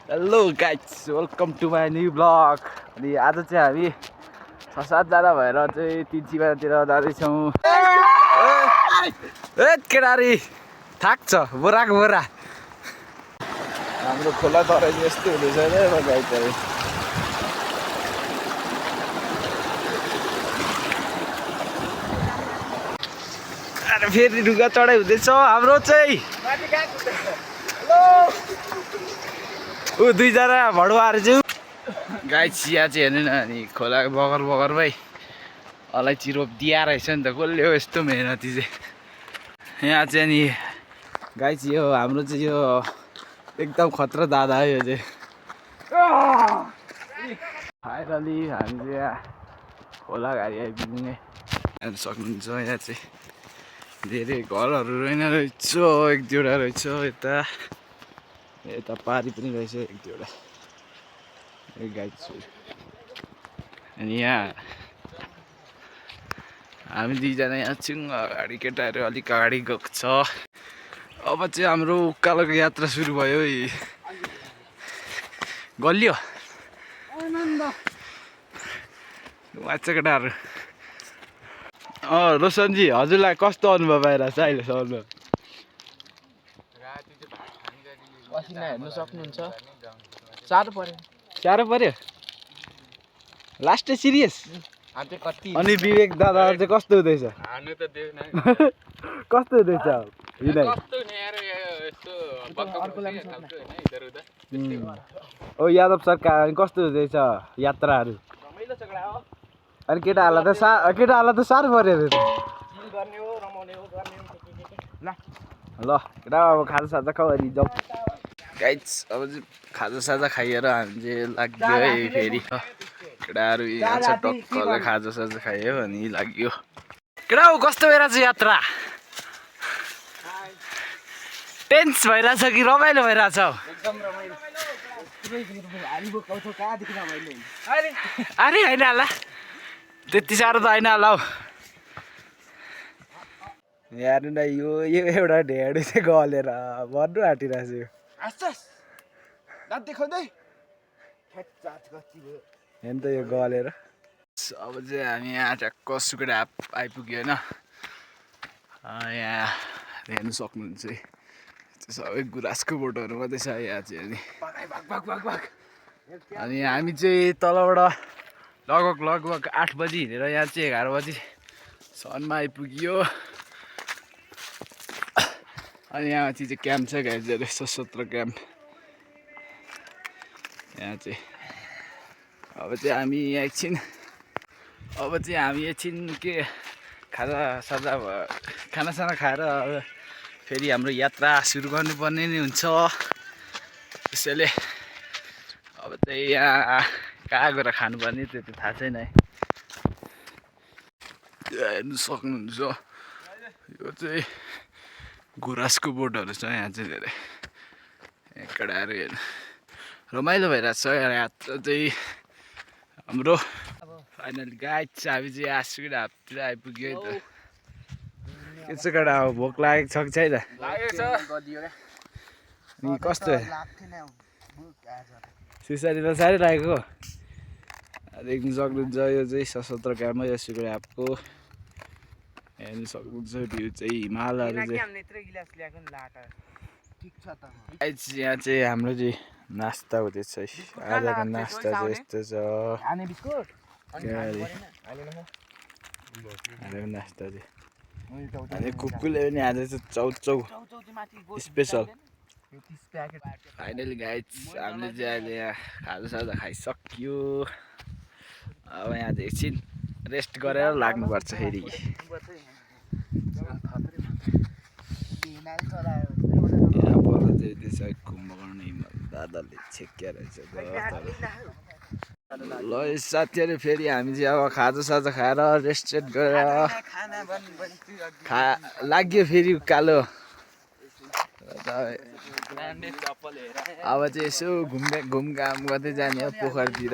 Hello guys welcome to my new blog. अनि आज चाहिँ हामी 6-7 जना भएर चाहिँ तिनचिमातिर जाँदैछौँ। केटारी थाक्छ बोराको बोरा। हाम्रो खोला तराई यस्तो हुँदैछ नि गाइजहरू। अरे फेरि ढुङ्गा चढाइ हुँदैछ हाम्रो चाहिँ। ऊ 2जना भडुवाहरू चाहिँ गाइस यहाँ चाहिँ हेर्नु न। अनि खोलाको बगरमै अलैँची रोप दिया रहेछ नि त। कसले हो यस्तो मेहनती चाहिँ। यहाँ चाहिँ अनि गाइस यो हाम्रो चाहिँ यो एकदम खतरा दादा हो यो चाहिँ। फाइनली हामी चाहिँ यहाँ खोला घारी आइपुग्ने हेर्न सक्नुहुन्छ। यहाँ चाहिँ धेरै घरहरू रहेछ, 1-2वटा रहेछ। यता पारी पनि रहेछ 1-2वटा। गाइस अनि यहाँ हामी 2जना यहाँ छौँ। अगाडि केटाहरू अलिक अगाडि गएको छ। अब चाहिँ हाम्रो उकालोको यात्रा सुरु भयो। गलियो वाचा केटाहरू। रोशनजी हजुरलाई कस्तो अनुभव आइरहेछ अहिलेसम्म? पसिना हेर्नु सक्नुहुन्छ। साह्रो पर्यो लास्ट सिरियस। अनि विवेक दादा चाहिँ कस्तो हुँदैछ? कस्तो हुँदैछ? ओ यादव सरकार कस्तो हुँदैछ यात्राहरू? अनि केटाहरूलाई त साह्रो पर्यो अरे। ल केटा अब खाजासाजा खाऊ जाउँ। गाइज अब चाहिँ खाजासाजा खाइएर हामी चाहिँ लाग्यो है फेरि। केटाहरू यहाँ छ टक्कले खाजासाजा खायो अनि लाग्यो। केटा हो कस्तो भइरहेछ यात्रा? टेन्स भइरहेछ कि रमाइलो भइरहेछ? अरे होइन होला त्यति साह्रो त होइन होला हौ। हेर्नु न यो एउटा ढेँडो चाहिँ गलेर मर्नु आँटिरहेको छु। हेर्नु त यो गलेर। अब चाहिँ हामी यहाँ ट्याक्क सुकेर आइपुग्यो होइन। यहाँ हेर्नु सक्नुहुन्छ है सबै गुराँसको बोटहरू मात्रै छ यहाँ चाहिँ। अनि हामी चाहिँ तलबाट लगभग 8 बजी हिँडेर यहाँ चाहिँ 11 बजीसम्ममा आइपुग्यो। अनि यहाँ माथि चाहिँ क्याम्प छ गाइजहरू, सशस्त्र क्याम्प यहाँ चाहिँ। अब चाहिँ हामी एकछिन के खानासाना खाएर फेरि हाम्रो यात्रा सुरु गर्नुपर्ने नै हुन्छ। त्यसैले अब चाहिँ यहाँ कहाँ गएर खानुपर्ने त्यो त थाहा छैन है। हेर्नु सक्नुहुन्छ यो चाहिँ गुराँसको बोटहरू छ यहाँ चाहिँ धेरै। केटाहरू हेर्नु रमाइलो भइरहेको छ यात्रा चाहिँ हाम्रो। फाइनली गाइज हामी चाहिँ आसुकेर हाततिर आइपुग्यो है त। के छ केटा अब भोक लागेको छ कि छैन? अनि कस्तो सुसारीलाई साह्रै लागेको? देख्नु सक्नुहुन्छ यो चाहिँ सशस्त्र क्याम्प हो यसुकेर हातको। हेर्नु सक्नुहुन्छ भ्यू चाहिँ हिमालहरू चाहिँ। यहाँ चाहिँ हाम्रो चाहिँ नास्ता हुँदैछ है। आजको नास्ता चाहिँ यस्तो छ। नास्ता चाहिँ अनि कुकुरले पनि आज चाहिँ चाउचाउ स्पेसल। फाइनली गाइज हामीले चाहिँ अहिले यहाँ खाजासाजा खाइसक्यो। अब यहाँ चाहिँ एकछिन रेस्ट गरेर लाग्नुपर्छ फेरि। यहाँ पर चाहिँ त्यसै कुम्भकर्ण हिमाल दादाले छेक्या रहेछ। ल साथीहरू फेरि हामी चाहिँ अब खाजासाजा खाएर रेस्ट गरेर लाग्यो फेरि उकालो। अब चाहिँ यसो घुमघाम गर्दै जाने हो पोखरीतिर।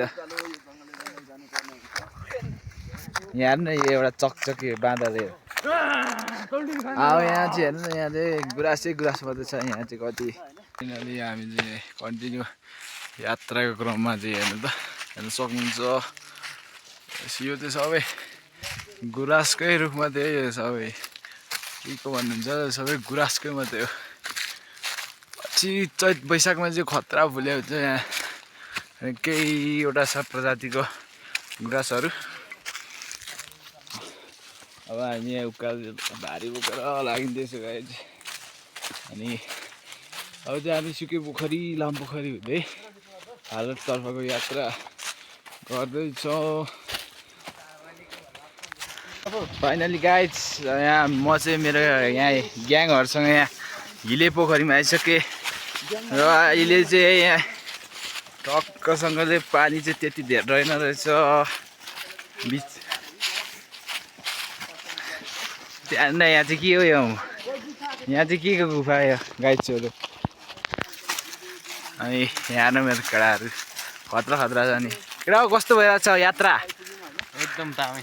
यहाँ हेर्नु न यो एउटा चकचकी बाँदरले। अब यहाँ चाहिँ हेर्नु न यहाँ चाहिँ गुराँसै गुराँस मात्रै छ यहाँ चाहिँ कति। फाइनली हामी चाहिँ कन्टिन्यू यात्राको क्रममा चाहिँ हेर्न सक्नुहुन्छ। यो चाहिँ सबै गुराँसकै रुखमा चाहिँ यो सबै के को भन्नुहुन्छ सबै गुराँसकै मात्रै हो। पछि चैत वैशाखमा चाहिँ खतरा फुल्यो हुन्छ यहाँ केहीवटा छ प्रजातिको गुराँसहरू। अब हामी यहाँ उकालो भारी बोकेर लागिँदैछ गाइज। अनि अब चाहिँ हामी सुके पोखरी लामपोखरी हुँदै फालुटतर्फको यात्रा गर्दैछौँ। फाइनली गाइज यहाँ म चाहिँ मेरो यहाँ ग्याङहरूसँग यहाँ हिले पोखरीमा आइसकेँ र अहिले चाहिँ यहाँ टक्कसँगले पानी चाहिँ त्यति धेर रहेन रहेछ। बिच त्यहाँ यहाँ चाहिँ के हो यहाँ चाहिँ के को गुफा यो गाइड्सहरू। अनि यहाँ न मेरो केटाहरू खतरा खतरा छ नि। केटा कस्तो भइरहेको छ यात्रा? एकदम दामी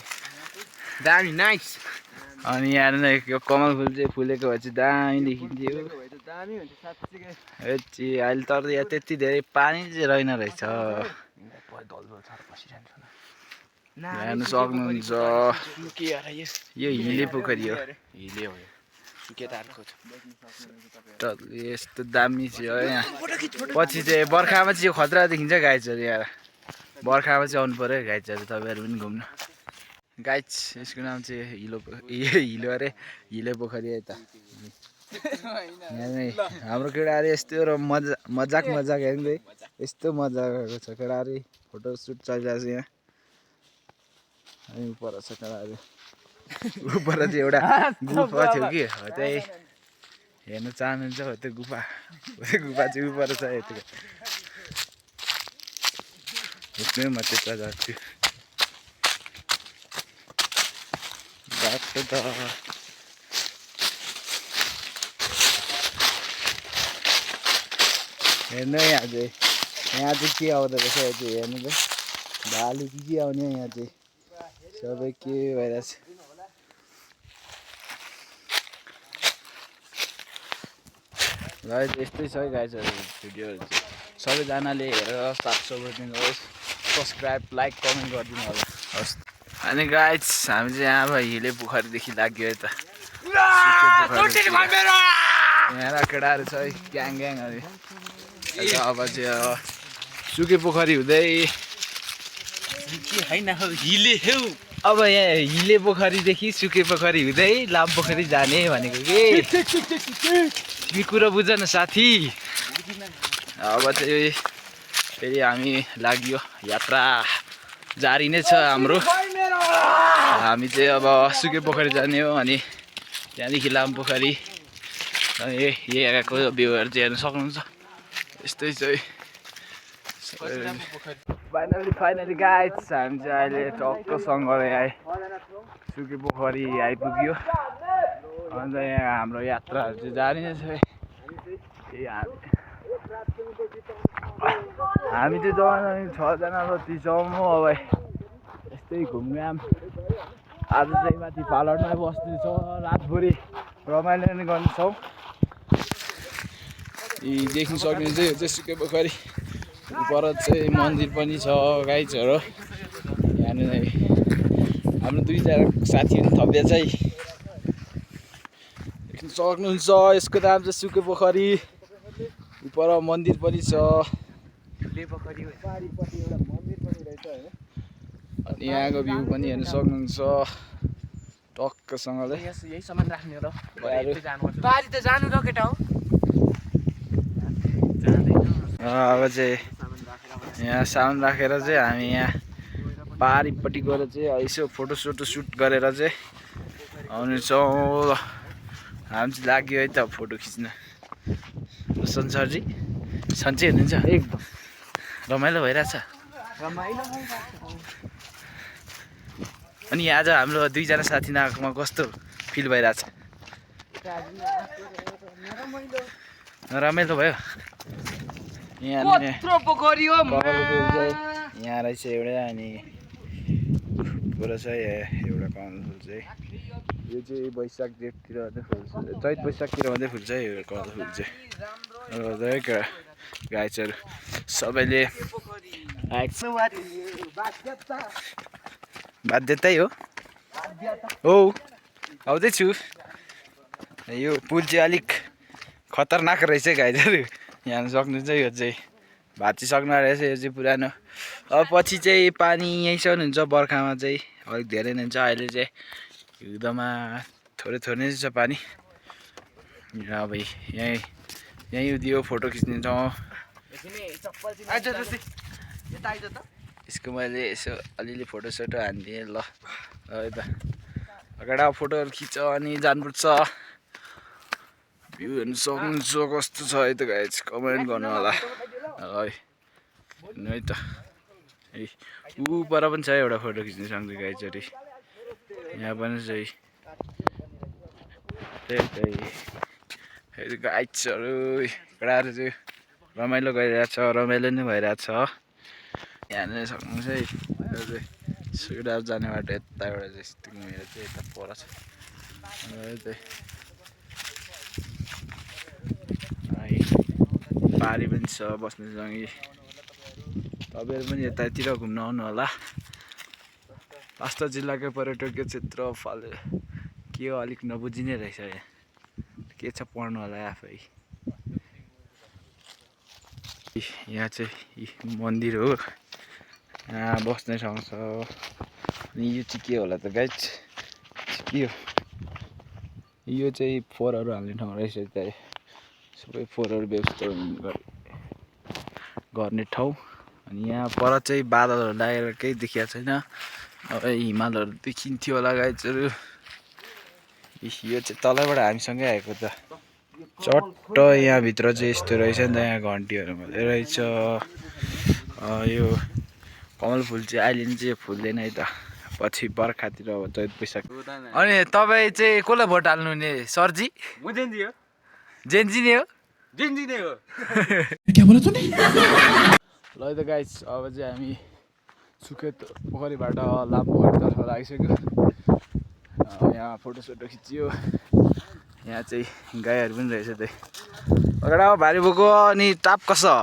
दामी नाइस। अनि यहाँ नै यो कमल फुल चाहिँ फुलेको भए चाहिँ दामी देखिन्थ्यो। अहिले तर यहाँ त्यति धेरै पानी चाहिँ रहेन रहेछ। हेर्नु सक्नुहुन्छ यो हिले पोखरी हो। यस्तो दामी चाहिँ हो यहाँ। पछि चाहिँ बर्खामा चाहिँ यो खतरा देखिन्छ गाइड्सहरू। यहाँ बर्खामा चाहिँ आउनु पऱ्यो गाइड्सहरू तपाईँहरू पनि घुम्नु। गाइड्स यसको नाम चाहिँ हिलो अरे हिले पोखरी है त। यहाँ नै हाम्रो केटाहरू यस्तो र मजाक हेर्दै यस्तो मजा गरेको छ केटाहरू। फोटो सुट चलिरहेको छ यहाँ। अनि पर छ केटाहरू उपर चाहिँ एउटा गुफा थियो कि हो त्यही हेर्नु चाहनुहुन्छ हो त्यो गुफा चाहिँ उपर छ यतिको। यसमै म त्यता जान्छु बाटो त हेर्नु यहाँ चाहिँ के आउँदो रहेछ यो चाहिँ हेर्नु त भालु के आउने यहाँ चाहिँ सबै के भइरहेछ। गाइस यस्तै छ है गाइसहरू भिडियोहरू चाहिँ सबैजनाले हेरेर साथ गरिदिनुहोस्। सब्सक्राइब लाइक कमेन्ट गरिदिनु होला हस्। अनि गाइस हामी चाहिँ यहाँ अब हिले पोखरीदेखि लाग्यो है त। यहाँ केटाहरू छ है ग्याङहरू। अब चाहिँ सुके पोखरी हुँदै अब यहाँ हिले पोखरीदेखि सुके पोखरी हुँदै लामपोखरी जाने भनेको के कुरो बुझ न साथी। अब चाहिँ फेरि हामी लाग्यो यात्रा जारी नै छ हाम्रो। हामी चाहिँ अब सुके पोखरी जाने हो। अनि त्यहाँदेखि लामपोखरी यहाँको भ्यूहरू चाहिँ हेर्न सक्नुहुन्छ। यस्तै चाहिँ फाइनली गाइस हामी चाहिँ अहिले टक्कसँगले आए सुके पोखरी आइपुग्यो। अन्त यहाँ हाम्रो यात्राहरू चाहिँ जारी नै छ। हामी चाहिँ जम्मा 6जना जति छौँ। अब यस्तै घुमघाम आज चाहिँ माथि फालटमै बस्दैछौँ। रातभरि रमाइलो नै गर्नेछौँ। देख्न सक्नुहुन्छ यो चाहिँ सुके पोखरी। पर चाहिँ मन्दिर पनि छ गाइजहरू। यहाँनिर हाम्रो 2जना साथीहरू थप्दै चाहिँ देख्न सक्नुहुन्छ। यसको नाम चाहिँ सुके पोखरी। पर मन्दिर पनि छ। अनि यहाँको भ्यू पनि हेर्न सक्नुहुन्छ टक्कसँगले। यही सामान राख्ने र बारी त जानु र केटा हो। अब चाहिँ यहाँ सामान राखेर चाहिँ हामी यहाँ पारिपट्टि गएर चाहिँ यसो फोटोसोटो सुट गरेर चाहिँ आउनेछौँ। हामी चाहिँ लाग्यो है त फोटो खिच्न। सन्चरजी सन्चै हुनुहुन्छ? एकदम रमाइलो भइरहेछ। अनि आज हाम्रो 2जना साथी नआएकोमा कस्तो फिल भइरहेछ? रमाइलो भयो। यहाँ रहेछ एउटा। अनि पुरा छ एउटा कमल फुल चाहिँ। यो चाहिँ वैशाख जेठतिर मात्रै फुल्छ, चैत वैशाखतिर मात्रै फुल्छ है यो कमल फुल चाहिँ। गाइजहरू सबैले बाध्यतै हो आउँदैछु। यो पुल चाहिँ अलिक खतरनाक रहेछ गाइजहरू, यहाँ सक्नुहुन्छ। यो चाहिँ भाँचिसक्नु रहेछ, यो चाहिँ पुरानो। अब पछि चाहिँ पानी यहीँसम्म हुन्छ, बर्खामा चाहिँ अलिक धेरै नै हुन्छ। अहिले चाहिँ हिउँदमा थोरै थोरै नै छ पानी। अब यहीँ उभियो फोटो खिच्ने ठाउँ। यसको मैले यसो अलिअलि फोटोसोटो हानिदिएँ। ल यता अगाडि अब फोटोहरू खिच अनि जानुपर्छ। भ्यू हेर्नु सक्नुहुन्छ कस्तो छ है त गाइज, कमेन्ट गर्नु होला है। हेर्नु है त, ऊ पर पनि छ एउटा फोटो खिच्न सक्छ गाइजहरू। यहाँ पनि छ त्यही गाइजहरू। केटाहरू चाहिँ रमाइलो गरिरहेछ, रमाइलो नै भइरहेछ। यहाँ सक्नुहुन्छ है। यो चाहिँ सुडाप जाने बाटो यताबाट चाहिँ मेरो चाहिँ यता पर छ। पारी पनि छ बस्ने जग्गी। तपाईँहरू पनि यतातिर घुम्न आउनु होला। पाँचटा जिल्लाकै पर्यटकीय क्षेत्र फाले के हो अलिक नबुझिने रहेछ। के छ पढ्नु होला आफै। यहाँ चाहिँ मन्दिर हो, यहाँ बस्ने ठाउँ छ। अनि यो चाहिँ के होला त गाइज, के हो यो चाहिँ फोहोरहरू हाल्ने ठाउँ रहेछ। त्यहाँ सबै फोहोरहरू व्यवस्था गर्ने ठाउँ। अनि यहाँ पर चाहिँ बादलहरू लागेर केही देखिएको छैन। अब हिमालहरू देखिन्थ्यो होला गाइजहरू। यो चाहिँ तलबाट हामीसँगै आएको त चट्ट। यहाँभित्र चाहिँ यस्तो रहेछ नि त, यहाँ घन्टीहरू मात्रै रहेछ। यो कमल फुल चाहिँ अहिले चाहिँ फुल्दैन है त, पछि बर्खातिर अब चैत वैशाख। अनि तपाईँ चाहिँ कसलाई भोट हाल्नु हुने सरजी? म जेन्जी हो। जेन्जी नै हो? जेन्जी नै हो। क्या बोला तूने? ल त गाइस, अब चाहिँ हामी सुकेत पोखरीबाट लामपोखरीतर्फ लागिसक्यो। यहाँ फोटोसोटो खिचियो। यहाँ चाहिँ गाईहरू पनि रहेछ। त्यही अगाडि अब भारी बोको अनि टाप कसो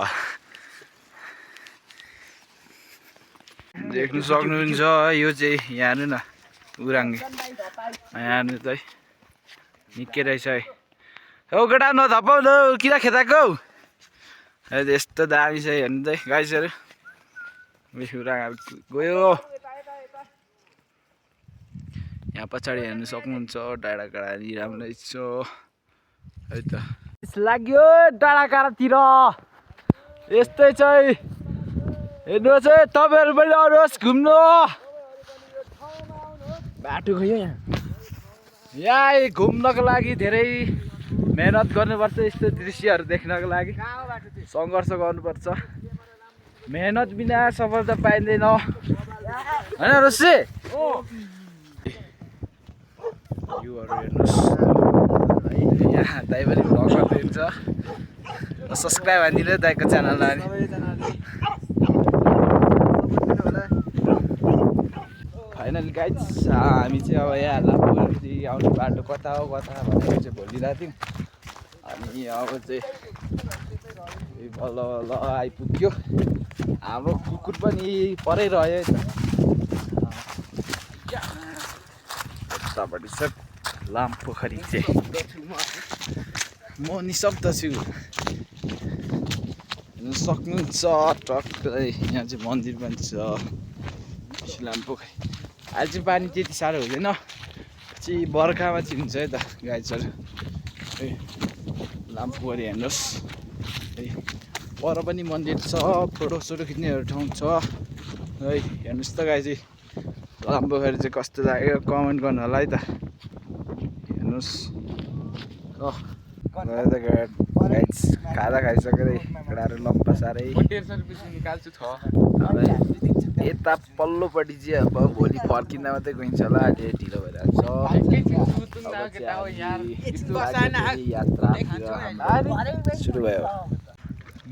देख्नु सक्नुहुन्छ। यो चाहिँ यहाँ हेर्नु न, उराङ्गे यहाँ हेर्नु त निकै रहेछ है। हो केटा नधपाउनु किन खेताको। यस्तो दामी छ हेर्नु त गाइसहरू। उराङ्गाहरू गयो। यहाँ पछाडि हेर्नु सक्नुहुन्छ डाँडा काँडा राम्रै छ है त। लाग्यो डाँडा काँडातिर यस्तै छ है। हेर्नुहोस् है, तपाईँहरू पनि आउनुहोस् घुम्नु। बाटो गयो यहाँ घुम्नको लागि धेरै मेहनत गर्नुपर्छ। यस्तो दृश्यहरू देख्नको लागि सङ्घर्ष गर्नुपर्छ। मेहनत बिना सफलता पाइँदैन होइन रोसे? भ्यूहरू हेर्नुहोस् है। यहाँ दाइ पनि भ्लग गर्दै हुन्छ। सब्सक्राइब हानिदिनु दाइको च्यानललाई। फाइनली गाइज हामी चाहिँ अब यहाँ लामपोखरी आउने बाटो कता हो कता भनेर चाहिँ भोलिरहेको थियौँ। अनि अब चाहिँ बल्ल बल्ल आइपुग्यो। हाम्रो कुकुर पनि परै रह्यो है त। यतापट्टि छ लामपोखरी चाहिँ। म निशब्द छु, हेर्नु सक्नुहुन्छ टक्कै। यहाँ चाहिँ मन्दिर पनि छ लामपोखरी। अहिले चाहिँ पानी त्यति साह्रो हुँदैन, चाहिँ बर्खामा चाहिँ हुन्छ है त गाइजहरू। लामपोखरी हेर्नुहोस् है। पर पनि मन्दिर छ, फोटोसोटो खिच्नेहरू ठाउँ छ है। हेर्नुहोस् त गाइज, लामपोखरी चाहिँ कस्तो लाग्यो कमेन्ट गर्नु होला है त। हेर्नुहोस् गाइज खाजा खाइसकेर केटाहरू लम्पा साह्रै। यता पल्लोपट्टि चाहिँ अब भोलि फर्किँदा मात्रै गइन्छ होला, अहिले ढिलो भइरहेको छ। यात्रा सुरु भयो।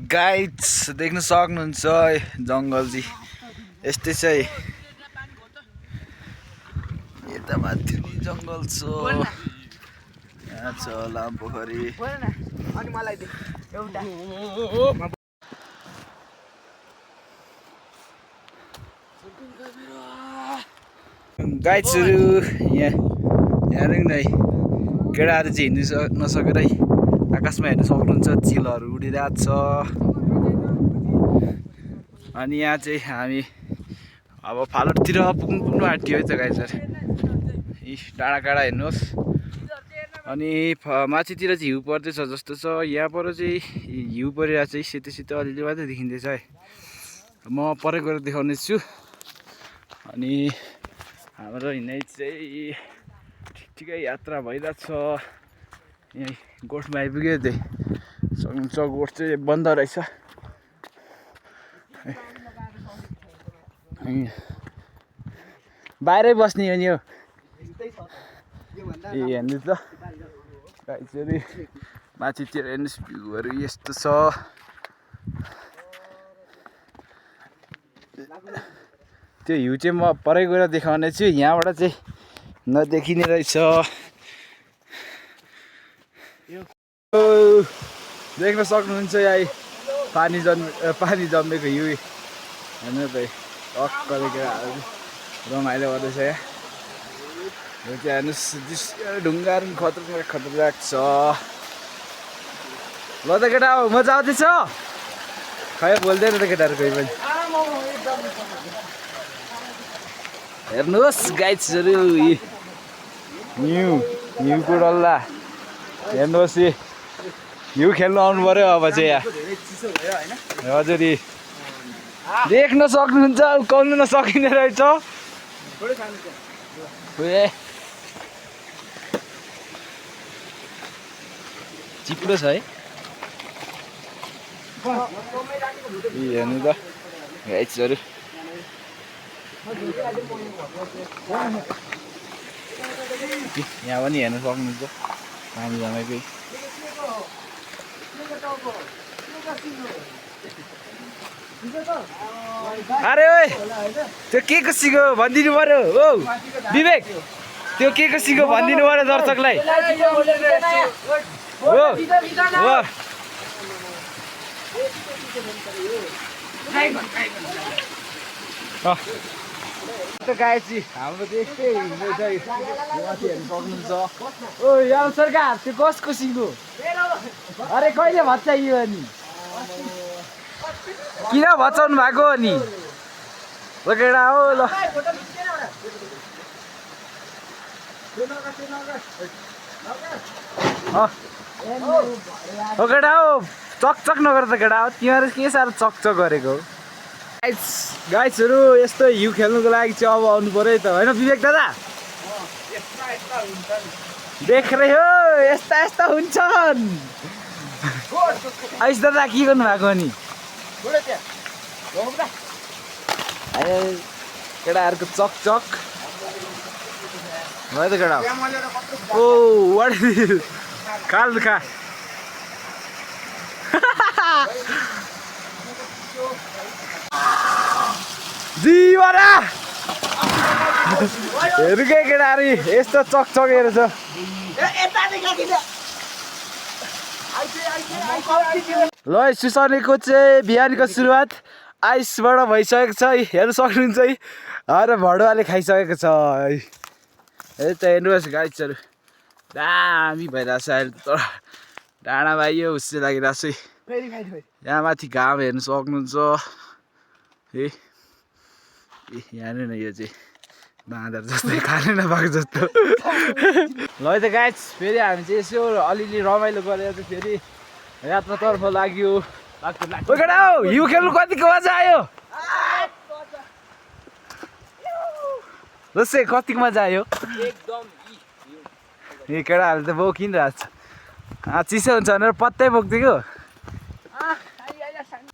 गाइज देख्न सक्नुहुन्छ है जङ्गल चाहिँ यस्तै छ है। यता माथि जङ्गल छ, यहाँ छ लामपोखरी। गाइड्सहरू यहाँ नै केटाहरू चाहिँ हिँड्नु नसकेर है आकाशमा हेर्नु सक्नुहुन्छ चिलहरू उडिरहेको छ। अनि यहाँ चाहिँ हामी अब फालुटतिर पुग्नु आँट्यो है त गाइड्सहरू। यी डाँडा काँडा हेर्नुहोस्। अनि माथितिर चाहिँ हिउँ पर्दैछ जस्तो छ। यहाँ पर चाहिँ हिउँ परिरहेको छ, सेतो सेतो अलिअलि मात्रै देखिँदैछ है। म परै गएर देखाउने छु। अनि हाम्रो हिँडाइ चाहिँ ठिकै यात्रा भइरहेछ। यहीँ गोठमा आइपुग्यो। त्यही सक्नुहुन्छ गोठ चाहिँ बन्द रहेछ। बाहिरै बस्ने हो नि यो। ए हेर्नु त गाइसहरू माथितिर हेर्नुहोस् भ्यूहरू यस्तो छ। त्यो हिउँ चाहिँ म परै गएर देखाउने छु। यहाँबाट चाहिँ नदेखिने रहेछ। देख्न सक्नुहुन्छ यहाँ पानी जमेको हिउँ हेर्नु त टक्कले केटाहरू रमाइलो गर्दैछ। यहाँ यो चाहिँ हेर्नुहोस् ढुङ्गाहरू पनि खतरनाक छ। ल त केटा हो मजा आउँदैछ? खै बोल्दैन त केटाहरू कोही पनि। हेर्नुहोस् गाइड्सहरू हिउँको डल्ला हेर्नुहोस्। हिउँ खेल्नु आउनु पर्यो अब चाहिँ यहाँ। हजुर देख्न सक्नुहुन्छ उकाउनु नसकिने रहेछ। चिप्लो छ है। हेर्नु त गाइड्सहरू यहाँ पनि हेर्नु सक्नुहुन्छ पानी जमेकै। अरे ओए त्यो के को सिक्यो भनिदिनु पर्यो हो विवेक। त्यो के को सिक्यो भनिदिनु पर्यो दर्शकलाई हो। गाएपछि हाम्रो त यस्तै हिँड्दैछ। माथि हेर्नु सक्नुहुन्छ। ओ यहाँ सरकार त्यो कसको सिक्यो? अरे कहिले भत्काइयो अनि किन भचाउनु भएको हो नि? ल केटा हो ल हो केटा हो चकचक नगर त केटा हो। तिमीहरू के साह्रो चकचक गरेको? गाइड्सहरू यस्तो हिउँ खेल्नुको लागि चाहिँ अब आउनु पर्यो त होइन विवेक दादा? देख रहे हो यस्ता यस्ता हुन्छन्। आइस दादा के गर्नु भएको नि? केटाहरूको चकचक भयो त केटा। ओ वाट खाल खा जीवरा हेर्नु के केटाहरू यस्तो चकचकेर छ। ल सुसानेको चाहिँ बिहानको सुरुवात आइसबाट भइसकेको छ। हेर्नु सक्नुहुन्छ है अरे भडुवाले खाइसकेको छ है। त हेर्नुहोस् गाइड्सहरू दामी भइरहेछ अहिले त। डाँडामा आइयो हुस्से लागिरहेछ है। यहाँ माथि घाम हेर्नु सक्नुहुन्छ है। यहाँनिर यो चाहिँ बाँदर जस्तै खानै नपाएको जस्तो। ल त गाइड्स फेरि हामी चाहिँ यसो अलिअलि रमाइलो गरेर चाहिँ फेरि यात्रातर्फ लाग्यो। केटा हौ हिउँ खेल्नु कतिको मजा आयो? जस्तै कतिको मजा आयो? ए केटाहरू त बोकिरहेको छ। चिसो हुन्छ भनेर पत्तै बोक्दिएको।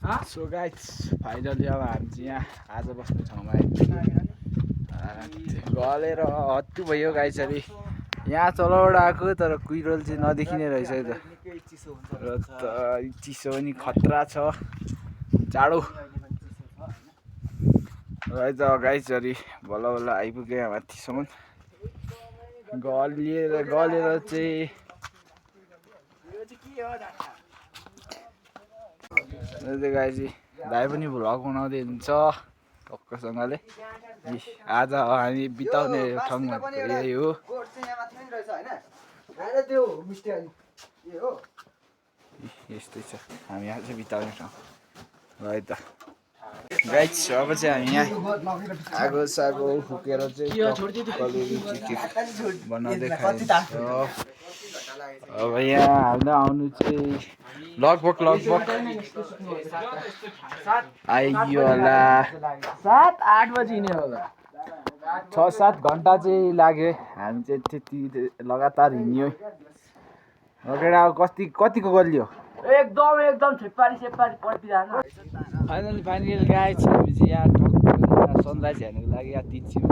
सो गाइड्स फाइनली अब हामी चाहिँ यहाँ आज बस्ने ठाउँमा गलेर हत्तु भयो गाइड्सहरू। यहाँ तलबाट आएको तर कुइरोल चाहिँ नदेखिने रहेछ है त। र त चिसो पनि खतरा छ जाडो है त गाइड्सहरू। बल्ल बल्ल आइपुग्यो यहाँ माथिसम्म। गलेर चाहिँ गाइज भाइ पनि भ्लग बनाउँदै हुन्छ। टक्कसँगले आज हामी बिताउने ठाउँ यही हो। यस्तै छ हामी आज बिताउने ठाउँ ल है त गाइस। अब चाहिँ हामी यहाँ आगो सागो फुकेर चाहिँ बनाउँदै खाइन्छ। अब यहाँ हामीलाई आउनु चाहिँ लगभग आइयो होला 7-8 बजी हिँड्यो होला। 6-7 घन्टा चाहिँ लाग्यो। हामी चाहिँ त्यति लगातार हिँड्यो। केटा अब कतिको गलियो एकदम छेपारी पर्दिदैन। फाइनली गाइस हामी चाहिँ यहाँ टक्क सनराइज हेर्नुको लागि यहाँ तिनछिम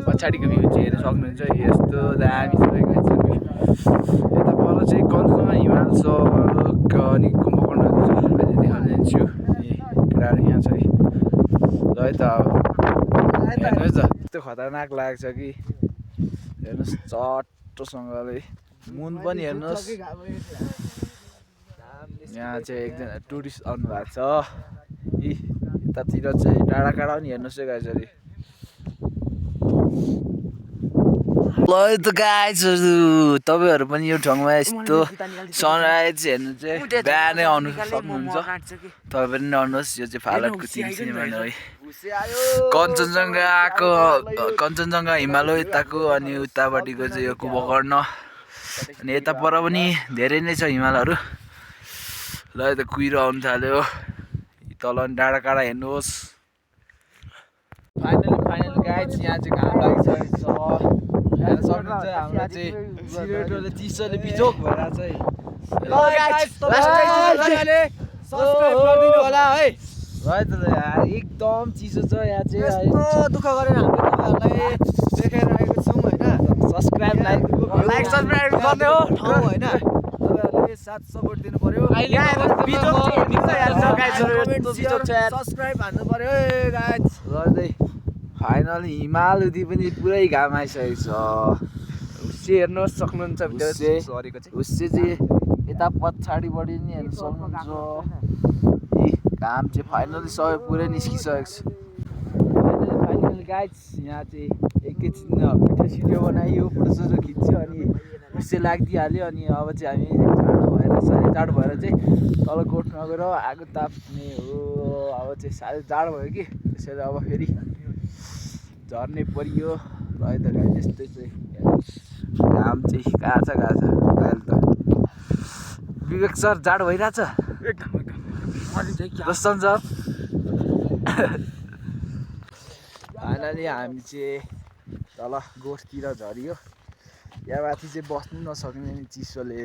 पछाडिको भ्यू चाहिँ हेर्न सक्नुहुन्छ। यस्तो दामी छ गाइस। यता पर चाहिँ कञ्चनजङ्घा हिमाल छ अनि कुम्भकर्णहरू छ। अहिले देखाउन जान्छु केटाहरू यहाँ छ है ल है त। अब हेर्नुहोस् त यस्तो खतरनाक लाग्छ कि हेर्नुहोस् चट्टोसँगले मुन पनि हेर्नुहोस्। यहाँ चाहिँ एकजना टुरिस्ट आउनु भएको छ। यतातिर चाहिँ टाढा पनि हेर्नुहोस् है गाइसहरू। ल त गाइसहरू तपाईँहरू पनि यो ठाउँमा यस्तो सनराइज हेर्नु चाहिँ बिहानै आउनु सक्नुहुन्छ। तपाईँ पनि आउनुहोस्। यो चाहिँ फालुटको 3 सिनेमा है। कञ्चनजङ्घा हिमाल हो यताको अनि उतापट्टिको चाहिँ यो कुम्भकर्ण अनि यता पर पनि धेरै नै छ हिमालहरू। ल यो त कुहिरो आउनु थाल्यो। तल डाँडा हेर्नुहोस्। फाइनली गाइस यहाँ चाहिँ घाम लागिसकेको छ। हेर्न सक्नुहुन्छ हाम्रो चाहिँ सिलेटोले चिसोले बिजोक भइरहेको छ है त यार। एकदम चिसो छ यहाँ चाहिँ। यस्तो दुःख गरेर हामीले तपाईँहरूलाई देखाइरहेको छौँ होइन। सब्सक्राइब लाइक सब्सक्राइब गर्ने हो ठाउँ होइन। तपाईँहरूले साथ सपोर्ट दिनु पर्यो। सब्सक्राइब हान्नु पर्यो गाइस। गर्दै फाइनली हिमाल उति पनि पुरै घाम आइसकेको छ। उसे हेर्नु सक्नुहुन्छ उसे चाहिँ यता पछाडिपट्टि नि हेर्नु सक्नुहुन्छ। घाम चाहिँ फाइनली सबै पुरै निस्किसकेको छ। फाइनली गाइस यहाँ चाहिँ एकैछिन भिडियो बनाइयो फोटोसोटो खिच्यो अनि उसे लाग्दिहाल्यो। अनि अब चाहिँ हामी साह्रै जाडो भएर चाहिँ तल कोठमा गएर आगो ताप्ने हो। अब चाहिँ साह्रै जाडो भयो कि त्यसैले अब फेरि झर्ने परियो र त गाई। यस्तै चाहिँ घाम चाहिँ कहाँ छ अहिले त। विवेक सर जाडो भइरहेछ रोशन सर। फाइनली हामी चाहिँ तल गोठतिर झरियो। यहाँ माथि चाहिँ बस्नु नसक्ने नि चिसोले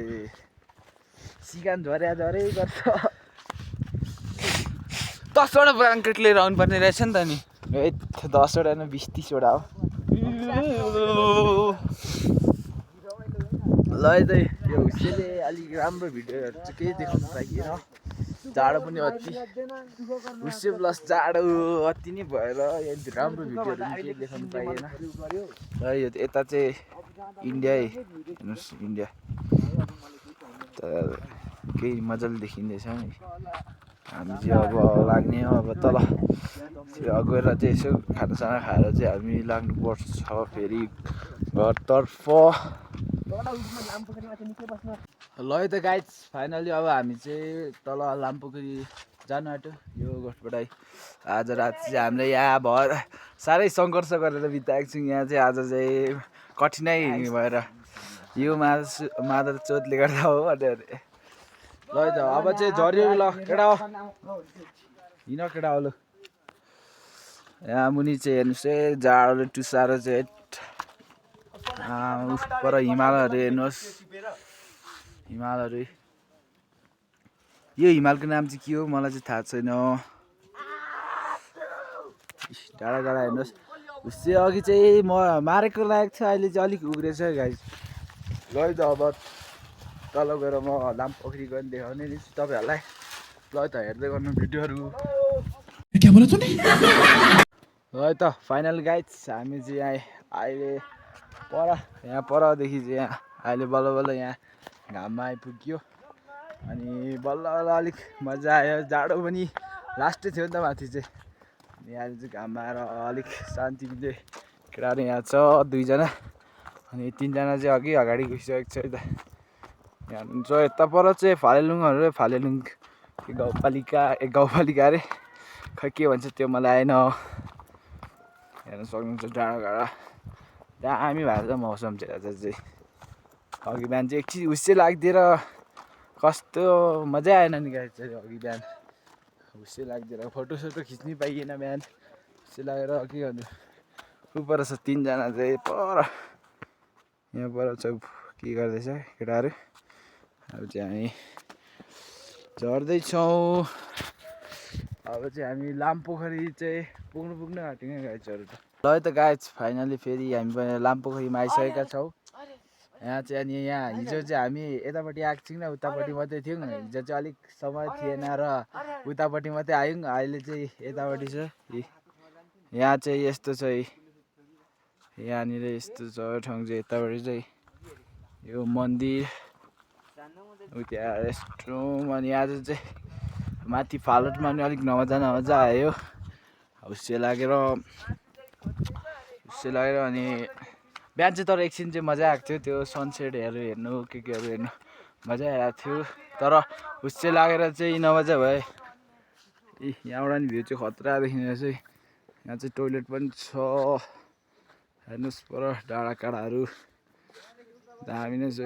सिगान झरे गर्छ। 10वटा ब्ल्याङ्केट लिएर आउनु पर्ने रहेछ नि त नि। 10वटा न 20-30वटा हो। ल त यो हुसेले अलिक राम्रो भिडियोहरू चाहिँ केही देखाउनु पाइएन। जाडो पनि अति हुसे प्लस जाडो अति नै भएर यहाँ राम्रो भिडियोहरू पनि केही देखाउनु पाइएन। र यो यता चाहिँ इन्डिया हेर्नुहोस्। इन्डिया त केही मजाले देखिँदैछ नि। हामी चाहिँ अब लाग्ने हो। अब तल गएर चाहिँ यसो खानासाना खाएर चाहिँ हामी लाग्नुपर्छ फेरि घरतर्फ। ल है त गाइस फाइनली अब हामी चाहिँ तल लामपोखरी जानु आँट्यो। यो गोठबाट आज रात चाहिँ हामीले यहाँ भएर साह्रै सङ्घर्ष गरेर बिताएको छौँ। यहाँ चाहिँ आज चाहिँ कठिनाइ भएर यो मादर चोटले गर्दा हो अरे। ल है त अब चाहिँ झऱ्यो ल केटा हो हिँड केटा हो। ल यहाँ मुनि चाहिँ हेर्नुहोस् है जाडोले टुसाएर चाहिँ पर हिमालहरू हेर्नुहोस्। हिमालहरू यो हिमालको नाम चाहिँ के हो मलाई चाहिँ थाहा छैन। डाँडा हेर्नुहोस्। उसले अघि चाहिँ मारेको लागेको थियो अहिले चाहिँ अलिक उग्रेछ गाइस। ल है त अब तल गएर म लामपोखरी गएर देखाउने नि तपाईँहरूलाई। ल है त हेर्दै गर्नु भिडियोहरू। ल है त फाइनल गाइस हामी चाहिँ यहाँ अहिले परदेखि चाहिँ यहाँ अहिले बल्ल यहाँ घाममा आइपुग्यो। अनि बल्ल बल्ल अलिक मजा आयो जाडो पनि लास्टै थियो नि त माथि चाहिँ अनि अहिले चाहिँ घाममा आएर अलिक शान्ति मिल्यो केटाहरू यहाँ छ 2 जना अनि 3 जना चाहिँ अघि अगाडि गइसकेको छ यता यहाँ हुन्छ यता पर चाहिँ फालेलुङहरू फालेलुङ गाउँपालिका अरे खै के भन्छ त्यो मलाई आएन हेर्न सक्नुहुन्छ डाँडाकाँडा दामी भएको छ मौसम चाहिँ आज चाहिँ अघि बिहान चाहिँ एकछिन हुस्से लाग्दिएर कस्तो मजा आएन नि गाइस चाहिँ अघि बिहान हुस्से लाग्दिएर फोटोसोटो खिच्नै पाइएन बिहान हुस्से लागेर के गर्नु उपर छ 3 जना चाहिँ पर यहाँ पर चाहिँ के गर्दैछ केटाहरू अब चाहिँ हामी झर्दैछौँ अब चाहिँ हामी लामपोखरी चाहिँ पुग्न आँटेको गाइजहरू त ल त गाइज फाइनली फेरि हामी पनि लामपोखरीमा आइसकेका छौँ यहाँ चाहिँ अनि यहाँ हिजो चाहिँ हामी यतापट्टि आएको थियौँ उतापट्टि मात्रै थियौँ हिजो चाहिँ अलिक समय थिएन र उतापट्टि मात्रै आयौँ अहिले चाहिँ यतापट्टि छ यहाँ चाहिँ यस्तो छ यहाँनिर यस्तो छ ठाउँ चाहिँ यतापट्टि चाहिँ यो मन्दिर त्यहाँ रेस्टरुम अनि आज चाहिँ माथि फालुटमा पनि अलिक नमजा आयो हुस्से लागेर अनि बिहान चाहिँ तर एकछिन चाहिँ मजा आएको थियो त्यो सनसेटहरू हेर्नु केहरू हेर्नु मजा आएको थियो तर हुस्से लागेर चाहिँ नमजा भयो यहाँबाट नि भ्यू चाहिँ खतरा देखिँदैछ यहाँ चाहिँ टोइलेट पनि छ हेर्नुहोस् पर डाँडाकाँडाहरू दामी नै छ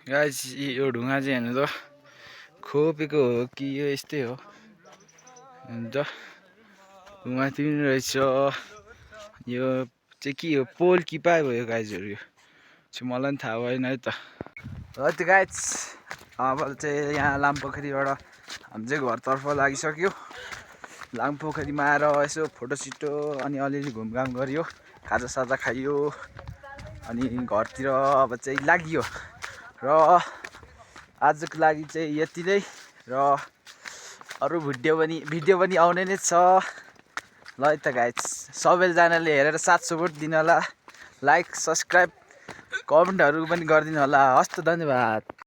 गाइस यो ढुङ्गा चाहिँ हेर्नु त खोपेको हो कि यो यस्तै हो अन्त माथि पनि रहेछ यो चाहिँ के हो पोल कि पाए भयो गाइजहरू यो चाहिँ मलाई पनि थाहा भएन है त हो त्यो गाइज अब चाहिँ यहाँ लामपोखरीबाट हामी चाहिँ घरतर्फ लागिसक्यो लामपोखरीमा आएर यसो फोटोसिटो अनि अलिअलि घुमघाम गरियो खाजासाजा खाइयो अनि घरतिर अब चाहिँ लागियो र आजको लागि चाहिँ यति नै र अरू भिडियो पनि आउने नै छ ल है त गाइज सबैजनाले हेरेर साथ सपोर्ट दिनु होला लाइक सब्सक्राइब कमेन्टहरू पनि गरिदिनु होला हस् त धन्यवाद।